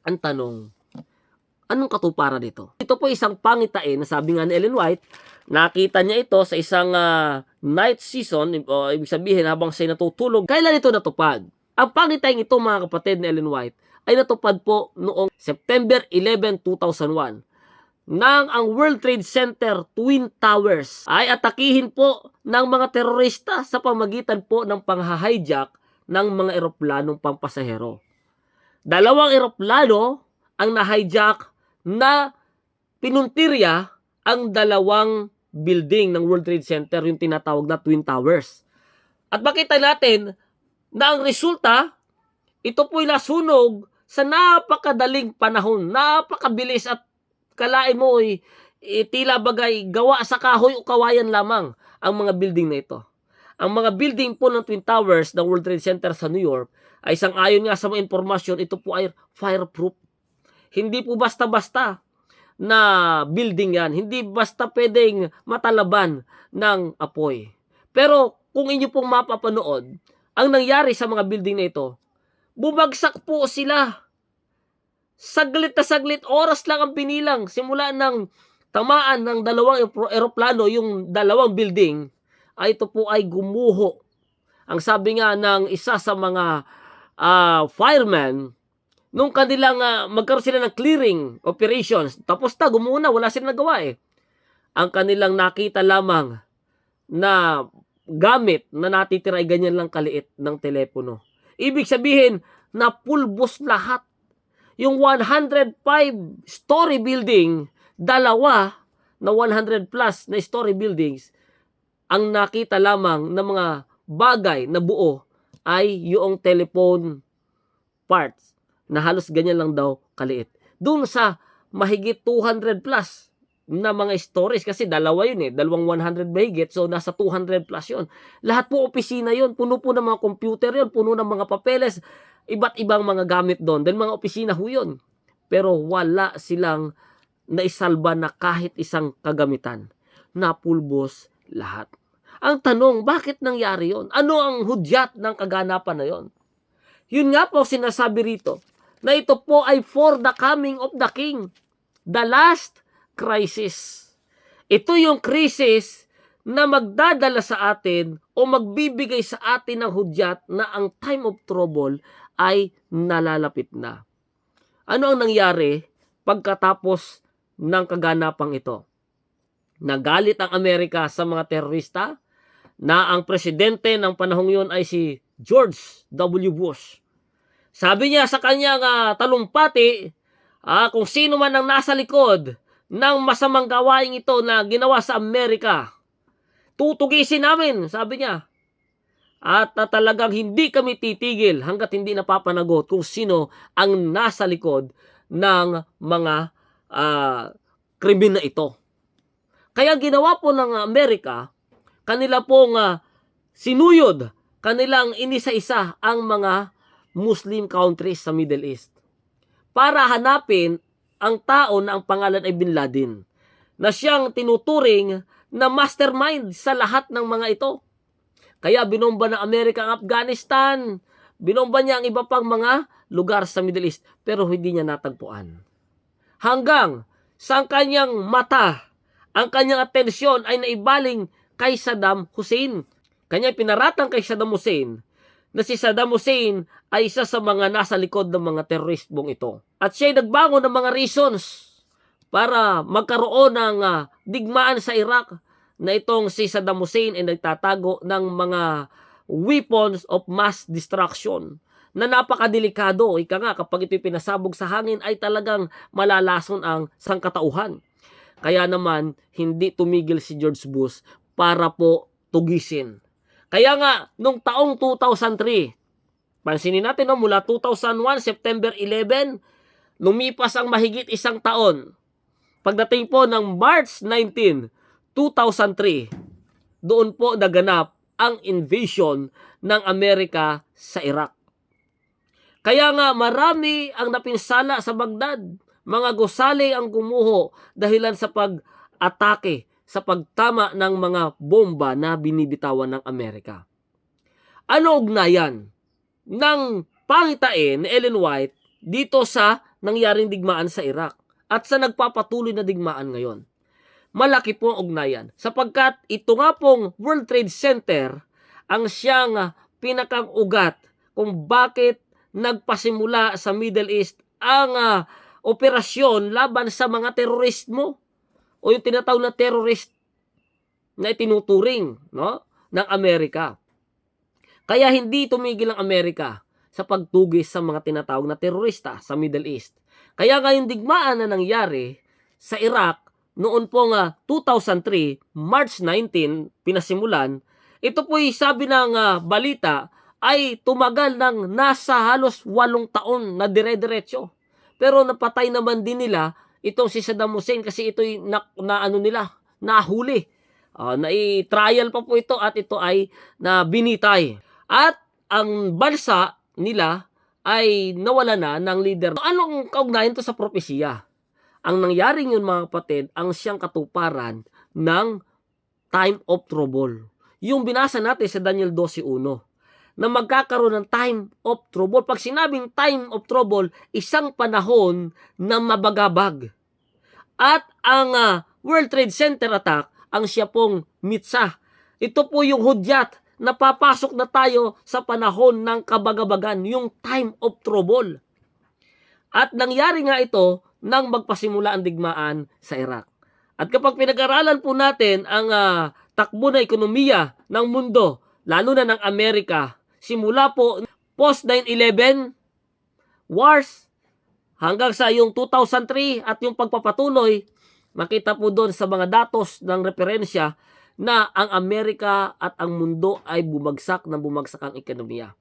Ang tanong, anong katuparan nito? Ito po isang pangitain na sabi nga ni Ellen White, nakita niya ito sa isang night season, o ibig sabihin habang siya natutulog. Kailan ito natupad? Ang pangitain ito, mga kapatid, ni Ellen White ay natupad po noong September 11, 2001 nang ang World Trade Center Twin Towers ay atakihin po ng mga terorista sa pamagitan po ng pangha-hijack ng mga eroplanong pampasahero. Dalawang eroplano ang na-hijack na pinuntirya ang dalawang building ng World Trade Center, yung tinatawag na Twin Towers. At makita natin na ang resulta, ito po'y nasunog sa napakadaling panahon, napakabilis, at kalain mo tila bagay gawa sa kahoy o kawayan lamang ang mga building na ito. Ang mga building po ng Twin Towers ng World Trade Center sa New York ay sang-ayon nga sa mga impormasyon, ito po ay fireproof. Hindi po basta-basta na building yan. Hindi basta pwedeng matalaban ng apoy. Pero kung inyo pong mapapanood, ang nangyari sa mga building na ito, bumagsak po sila. Saglit na saglit, oras lang ang pinilang. Simula ng tamaan ng dalawang eroplano, yung dalawang building, ay ito po ay gumuho. Ang sabi nga ng isa sa mga fireman, nung kanilang magkaroon sila ng clearing operations, tapos na, gumuho na, wala silang nagawa eh. Ang kanilang nakita lamang na gamit na natitira ay ganyan lang kaliit ng telepono. Ibig sabihin, napulbos lahat. Yung 105-story building, dalawa na 100 plus na story buildings, ang nakita lamang ng mga bagay na buo ay yung telephone parts na halos ganyan lang daw kaliit. Doon sa mahigit 200 plus na mga stories, kasi dalawa yun dalawang 100 mahigit, so nasa 200 plus yun. Lahat po opisina yun, puno po ng mga computer yun, puno ng mga papeles, iba't ibang mga gamit doon, then mga opisina ho yun. Pero wala silang naisalba na kahit isang kagamitan. Napulbos lahat. Ang tanong, bakit nangyari yon? Ano ang hudyat ng kaganapan na yon? Yun nga po sinasabi rito, na ito po ay for the coming of the King. The last crisis. Ito yung crisis na magdadala sa atin o magbibigay sa atin ng hudyat na ang time of trouble ay nalalapit na. Ano ang nangyari pagkatapos ng kaganapang ito? Nagalit ang Amerika sa mga terorista, na ang presidente ng panahong yun ay si George W. Bush. Sabi niya sa kanyang talumpati, kung sino man ang nasa likod ng masamang gawain ito na ginawa sa Amerika, tutugisin namin, sabi niya. At talagang hindi kami titigil hanggat hindi napapanagot kung sino ang nasa likod ng mga krimen na ito. Kaya ginawa po ng Amerika, kanila pong sinuyod, kanilang inisa-isa ang mga Muslim countries sa Middle East para hanapin ang tao na ang pangalan ay Bin Laden, na siyang tinuturing na mastermind sa lahat ng mga ito. Kaya binomba ng Amerika ang Afghanistan, binomba niya ang iba pang mga lugar sa Middle East, pero hindi niya natagpuan. Hanggang sa kanyang mata, ang kanyang atensyon ay naibaling kay Saddam Hussein. Kanya pinaratang kay Saddam Hussein na si Saddam Hussein ay isa sa mga nasa likod ng mga teroristong ito. At siya ay nagbangon ng mga reasons para magkaroon ng digmaan sa Iraq, na itong si Saddam Hussein ay nagtatago ng mga weapons of mass destruction na napakadelikado. Ika nga, kapag ito'y pinasabog sa hangin ay talagang malalason ang sangkatauhan. Kaya naman, hindi tumigil si George Bush para po tugisin. Kaya nga, nung taong 2003, pansinin natin, mula 2001, September 11, lumipas ang mahigit isang taon. Pagdating po ng March 19, 2003, doon po naganap ang invasion ng Amerika sa Iraq. Kaya nga marami ang napinsala sa Baghdad. Mga gusali ang gumuho dahilan sa pag-atake, sa pagtama ng mga bomba na binibitawan ng Amerika. Ano ugnayan ng pangitain ni Ellen White dito sa nangyaring digmaan sa Iraq at sa nagpapatuloy na digmaan ngayon. Malaki po ang ugnayan sapagkat ito nga pong World Trade Center ang siyang pinakang ugat kung bakit nagpasimula sa Middle East ang operasyon laban sa mga terorist mo o yung tinatawag na terrorist na itinuturing, no, ng Amerika. Kaya hindi tumigil ang Amerika sa pagtugis sa mga tinatawag na terorista sa Middle East. Kaya ngayong digmaan na nangyari sa Iraq noon pong 2003, March 19, pinasimulan, ito po'y sabi ng balita ay tumagal ng nasa halos 8 taon na dire-diretso. Pero napatay naman din nila itong si Saddam Hussein kasi ito'y nahuli. Na-trial pa po ito at ito ay binitay. At ang bansa nila ay nawala na ng leader. Anong kaugnayan to sa propesiya? Ang nangyaring yun mga kapatid, ang siyang katuparan ng time of trouble. Yung binasa natin sa Daniel 12:1 na magkakaroon ng time of trouble. Pag sinabing time of trouble, isang panahon na mabagabag. At ang World Trade Center attack, ang siya pong mitsa. Ito po yung hudyat na papasok na tayo sa panahon ng kabagabagan, yung time of trouble. At nangyari nga ito nang magpasimula ang digmaan sa Iraq. At kapag pinag-aralan po natin ang takbo na ekonomiya ng mundo, lalo na ng Amerika, simula po post 9/11 wars hanggang sa yung 2003 at yung pagpapatuloy, makita po doon sa mga datos ng referensya na ang Amerika at ang mundo ay bumagsak ang ekonomiya.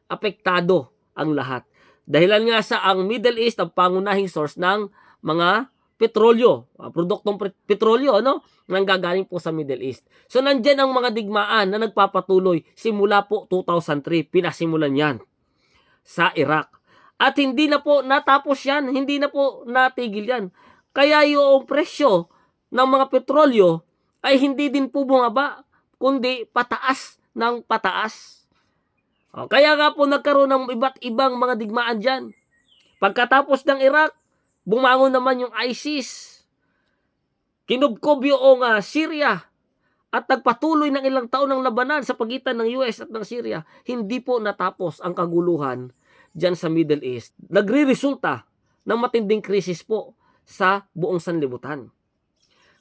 Apektado ang lahat. Dahilan nga sa ang Middle East ang pangunahing source ng mga petrolyo, produktong petrolyo, nanggagaling po sa Middle East. So nandyan ang mga digmaan na nagpapatuloy simula po 2003, pinasimulan yan sa Iraq. At hindi na po natapos yan, hindi na po natigil yan. Kaya yung presyo ng mga petrolyo ay hindi din po bumaba, kundi pataas ng pataas. Kaya nga po nagkaroon ng iba't ibang mga digmaan dyan. Pagkatapos ng Iraq, bumangon naman yung ISIS. Kinubkob yung Syria at nagpatuloy ng ilang taon ng labanan sa pagitan ng US at ng Syria. Hindi po natapos ang kaguluhan dyan sa Middle East. Nagre-resulta ng matinding krisis po sa buong sanlibutan.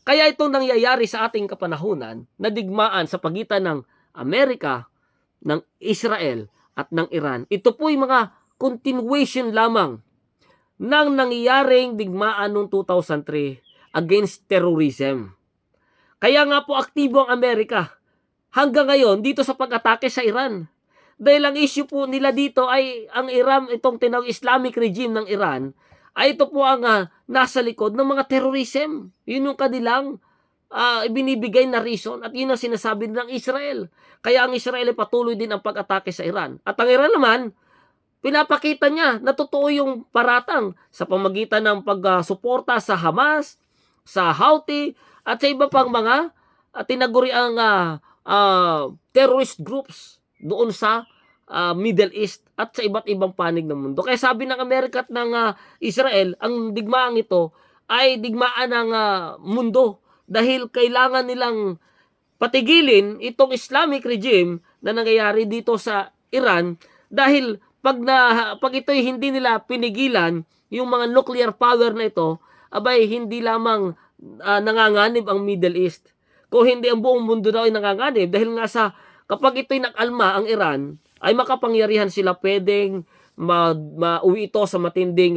Kaya itong nangyayari sa ating kapanahunan na digmaan sa pagitan ng Amerika, ng Israel at ng Iran, ito po'y mga continuation lamang ng nangyayaring digmaan noong 2003 against terrorism. Kaya nga po aktibo ang Amerika hanggang ngayon dito sa pag-atake sa Iran. Dahil ang issue po nila dito ay ang Iran, itong tinawag Islamic regime ng Iran, ay ito po ang nasa likod ng mga terrorism. Yun yung kanilang ibinibigay na reason at yun ang sinasabi ng Israel. Kaya ang Israel ay patuloy din ang pag-atake sa Iran. At ang Iran naman, pinapakita niya na totoo yung paratang sa pamagitan ng pagsuporta sa Hamas, sa Houthi, at sa iba pang mga tinaguriang terrorist groups doon sa Middle East at sa iba't ibang panig ng mundo. Kaya sabi ng Amerika at ng Israel, ang digmaan ito ay digmaan ng mundo dahil kailangan nilang patigilin itong Islamic regime na nangyayari dito sa Iran dahil pag ito'y hindi nila pinigilan yung mga nuclear power na ito, abay hindi lamang nanganganib ang Middle East. Kung hindi ang buong mundo daw ay nanganganib dahil nga sa kapag ito'y nakalma ang Iran, ay makapangyarihan sila pwedeng mauwi ito sa matinding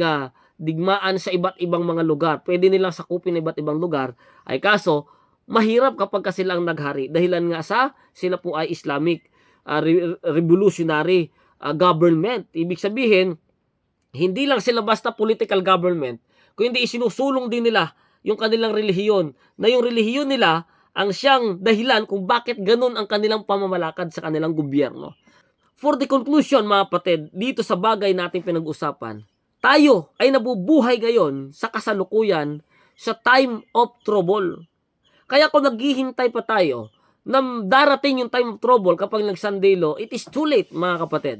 digmaan sa iba't ibang mga lugar. Pwede nilang sakupin iba't ibang lugar. Ay kaso, mahirap kapag sila ang naghari. Dahilan nga sa sila po ay Islamic revolutionary government. Ibig sabihin, hindi lang sila basta political government, kundi isinusulong din nila yung kanilang relihiyon. Na yung relihiyon nila ang siyang dahilan kung bakit ganun ang kanilang pamamalakad sa kanilang gobyerno. For the conclusion mga kapatid, dito sa bagay nating pinag-usapan, tayo ay nabubuhay ngayon sa kasalukuyan sa time of trouble. Kaya kung naghihintay pa tayo na darating yung time of trouble kapag nagsandalo, it is too late mga kapatid.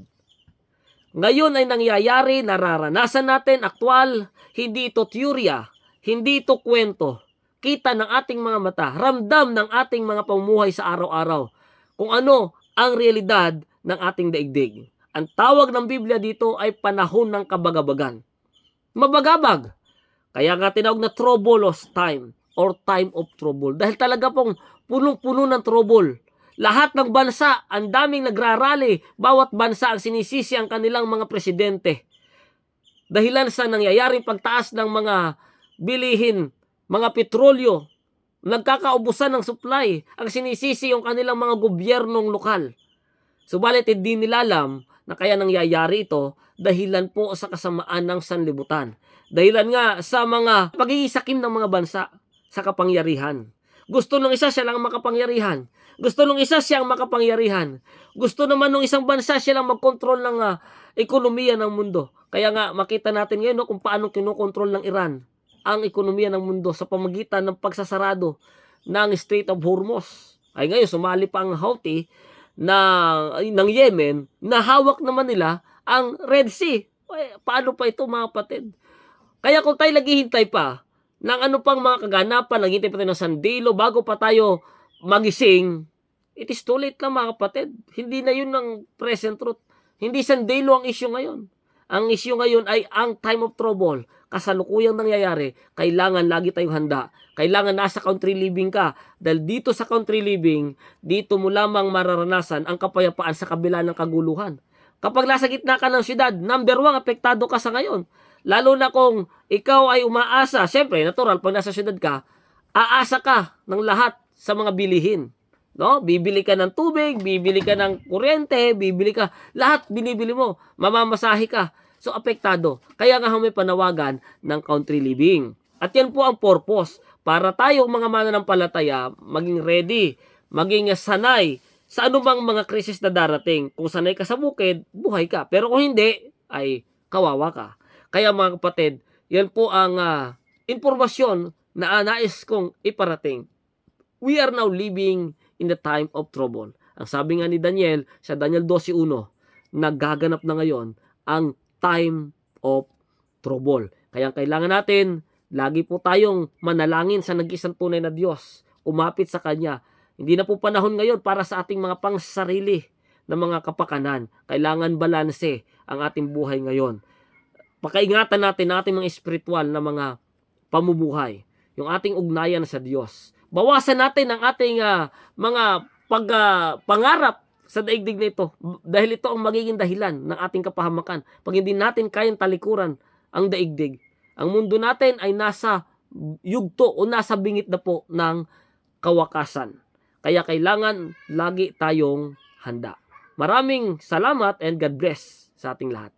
Ngayon ay nangyayari, nararanasan natin, aktwal, hindi ito teorya, hindi ito kwento. Kita ng ating mga mata, ramdam ng ating mga pamumuhay sa araw-araw kung ano ang realidad ng ating daigdig. Ang tawag ng Biblia dito ay panahon ng kabagabagan. Mabagabag. Kaya nga tinawag na troublous time or time of trouble. Dahil talaga pong punong-puno ng trouble. Lahat ng bansa, ang daming nagrarally, bawat bansa ang sinisisi ang kanilang mga presidente. Dahilan sa nangyayaring pagtaas ng mga bilihin, mga petrolyo, nagkakaubusan ng supply, ang sinisisi yung kanilang mga gobyernong lokal. Subalit hindi nila alam na kaya nangyayari ito dahilan po sa kasamaan ng sanlibutan. Dahilan nga sa mga pag-iisakim ng mga bansa sa kapangyarihan. Gusto nung isa siya lang makapangyarihan. Gusto nung isa siyang makapangyarihan. Gusto naman nung isang bansa siya lang mag-control ng ekonomiya ng mundo. Kaya nga makita natin ngayon kung paano kinokontrol ng Iran ang ekonomiya ng mundo sa pamagitan ng pagsasarado ng Strait of Hormuz. Ay ngayon sumali pa ang Houthi ng Yemen na hawak naman nila ang Red Sea. Paano pa ito mga kapatid? Kaya kung tayo naghihintay pa ng ano pang mga kaganapan, naghihintay pa tayo ng sandilo bago pa tayo magising, it is too late lang mga kapatid. Hindi na yun ang present truth. Hindi sandilo ang issue ngayon. Ang issue ngayon ay ang time of trouble. Kasalukuyang nangyayari, kailangan lagi tayong handa. Kailangan nasa country living ka. Dahil dito sa country living, dito mo lamang mararanasan ang kapayapaan sa kabila ng kaguluhan. Kapag nasa gitna ka ng syudad, number 1, apektado ka sa ngayon. Lalo na kung ikaw ay umaasa, syempre, natural, pag nasa syudad ka, aasa ka ng lahat sa mga bilihin. No? Bibili ka ng tubig, bibili ka ng kuryente, bibili ka, lahat binibili mo, mamamasahe ka. So, apektado. Kaya nga may panawagan ng country living. At yan po ang purpose para tayong mga mananampalataya maging ready, maging sanay sa anumang mga krisis na darating. Kung sanay ka sa bukid, buhay ka. Pero kung hindi, ay kawawa ka. Kaya mga kapatid, yan po ang impormasyon na nais kong iparating. We are now living in the time of trouble. Ang sabi nga ni Daniel sa Daniel 12:1, nagaganap na ngayon ang time of trouble. Kaya kailangan natin, lagi po tayong manalangin sa nag-isang tunay na Diyos, umapit sa Kanya. Hindi na po panahon ngayon para sa ating mga pangsarili na mga kapakanan. Kailangan balanse ang ating buhay ngayon. Pakaingatan natin ang ating mga espiritual na mga pamumuhay, yung ating ugnayan sa Diyos. Bawasan natin ang ating mga pangarap sa daigdig na ito dahil ito ang magiging dahilan ng ating kapahamakan. Pag hindi natin kayang talikuran ang daigdig, ang mundo natin ay nasa yugto o nasa bingit na po ng kawakasan. Kaya kailangan lagi tayong handa. Maraming salamat and God bless sa ating lahat.